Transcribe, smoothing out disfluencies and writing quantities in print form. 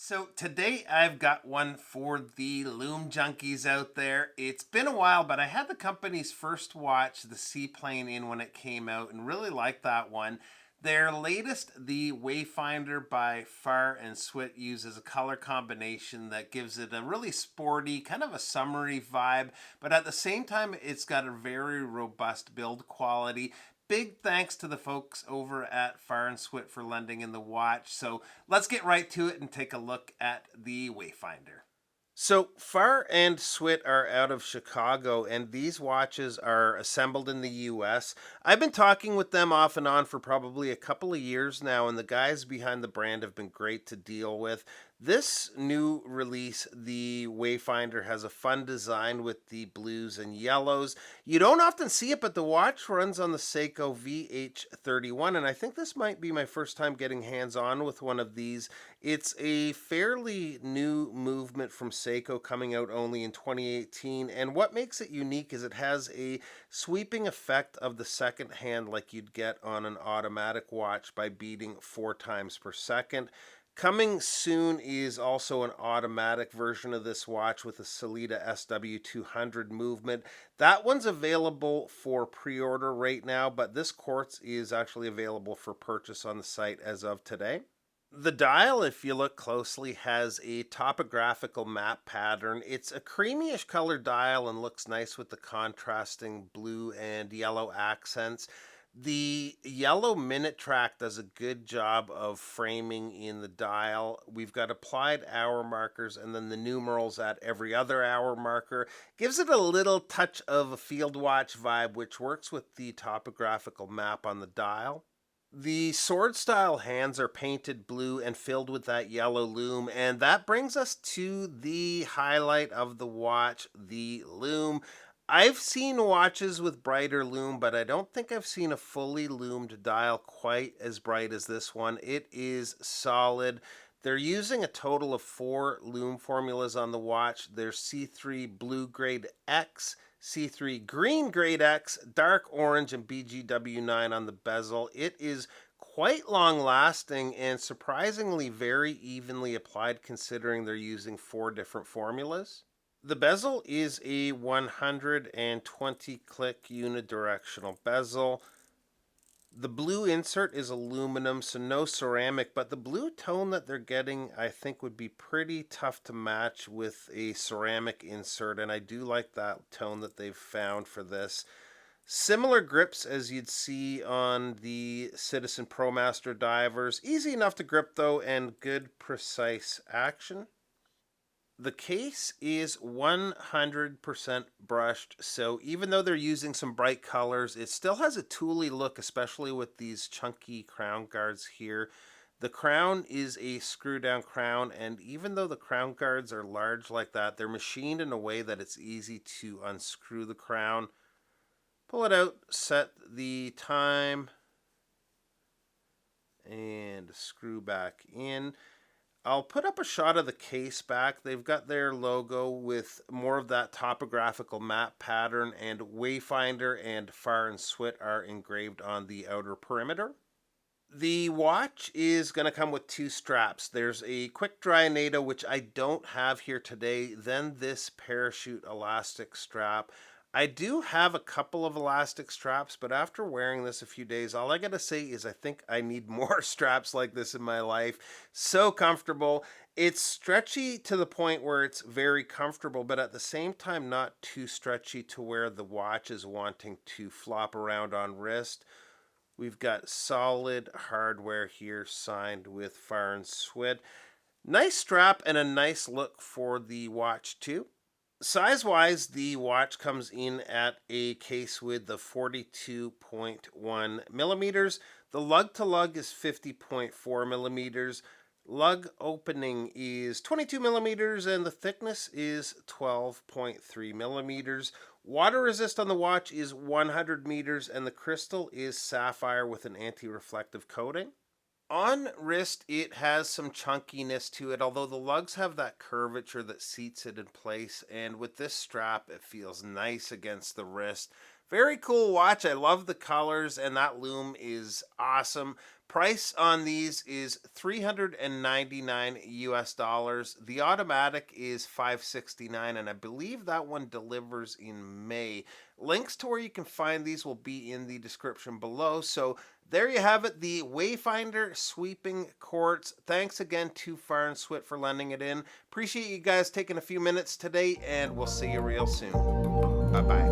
So today I've got one for the Loom junkies out there. It's been a while, but I had the company's first watch, the Seaplane, in when it came out and really liked that one. Their latest, the Wayfinder by Farr and Swit, uses a color combination that gives it a really sporty, kind of a summery vibe, but at the same time, it's got a very robust build quality. Big thanks to the folks over at Farr and Swit for lending in the watch. So let's get right to it and take a look at the Wayfinder. So Farr and Swit are out of Chicago, and these watches are assembled in the U.S. I've been talking with them off and on for probably a couple of years now, and the guys behind the brand have been great to deal with. This new release, the Wayfinder, has a fun design with the blues and yellows. You don't often see it, but the watch runs on the Seiko VH31, and I think this might be my first time getting hands-on with one of these. It's a fairly new movement from Seiko, coming out only in 2018, and what makes it unique is it has a sweeping effect of the second hand like you'd get on an automatic watch by beating 4 times per second. Coming soon is also an automatic version of this watch with a Sellita SW200 movement. That one's available for pre-order right now, but this Quartz is actually available for purchase on the site as of today. The dial, if you look closely, has a topographical map pattern. It's a creamyish color dial and looks nice with the contrasting blue and yellow accents. The yellow minute track does a good job of framing in the dial. We've got applied hour markers and then the numerals at every other hour marker. Gives it a little touch of a field watch vibe, which works with the topographical map on the dial. The sword style hands are painted blue and filled with that yellow loom, and that brings us to the highlight of the watch, the loom. I've seen watches with brighter loom, but I don't think I've seen a fully loomed dial quite as bright as this one. It is solid. They're using a total of 4 loom formulas on the watch. There's C3 Blue Grade X, C3 Green Grade X, Dark Orange, and BGW9 on the bezel. It is quite long lasting and surprisingly very evenly applied considering they're using 4 different formulas. The bezel is a 120 click unidirectional bezel. The blue insert is aluminum, so no ceramic, but the blue tone that they're getting, I think, would be pretty tough to match with a ceramic insert, and I do like that tone that they've found for this. Similar grips as you'd see on the Citizen ProMaster divers. Easy enough to grip, though, and good, precise action. The case is 100% brushed, so even though they're using some bright colors, it still has a tooly look, especially with these chunky crown guards here. The crown is a screw-down crown, and even though the crown guards are large like that, they're machined in a way that it's easy to unscrew the crown. Pull it out, set the time, and screw back in. I'll put up a shot of the case back. They've got their logo with more of that topographical map pattern, and Wayfinder and Farr and Swit are engraved on the outer perimeter. The watch is going to come with 2 straps. There's a quick dry NATO, which I don't have here today, then this parachute elastic strap. I do have a couple of elastic straps, but after wearing this a few days, all I gotta say is I think I need more straps like this in my life. So comfortable. It's stretchy to the point where it's very comfortable, but at the same time not too stretchy to where the watch is wanting to flop around on wrist. We've got solid hardware here signed with Farr and Swit. Nice strap and a nice look for the watch too. Size-wise, the watch comes in at a case width of 42.1 millimeters. The lug-to-lug is 50.4 millimeters. Lug opening is 22 millimeters, and the thickness is 12.3 millimeters. Water resist on the watch is 100 meters, and the crystal is sapphire with an anti-reflective coating. On wrist, it has some chunkiness to it, although the lugs have that curvature that seats it in place, and with this strap, it feels nice against the wrist. Very cool watch. I love the colors, and that loom is awesome. Price on these is $399 US. The automatic is $569, and I believe that one delivers in May. Links to where you can find these will be in the description below. So there you have it, the Wayfinder sweeping quartz. Thanks again to Farr and Swit for lending it in. Appreciate you guys taking a few minutes today, and we'll see you real soon. Bye-bye.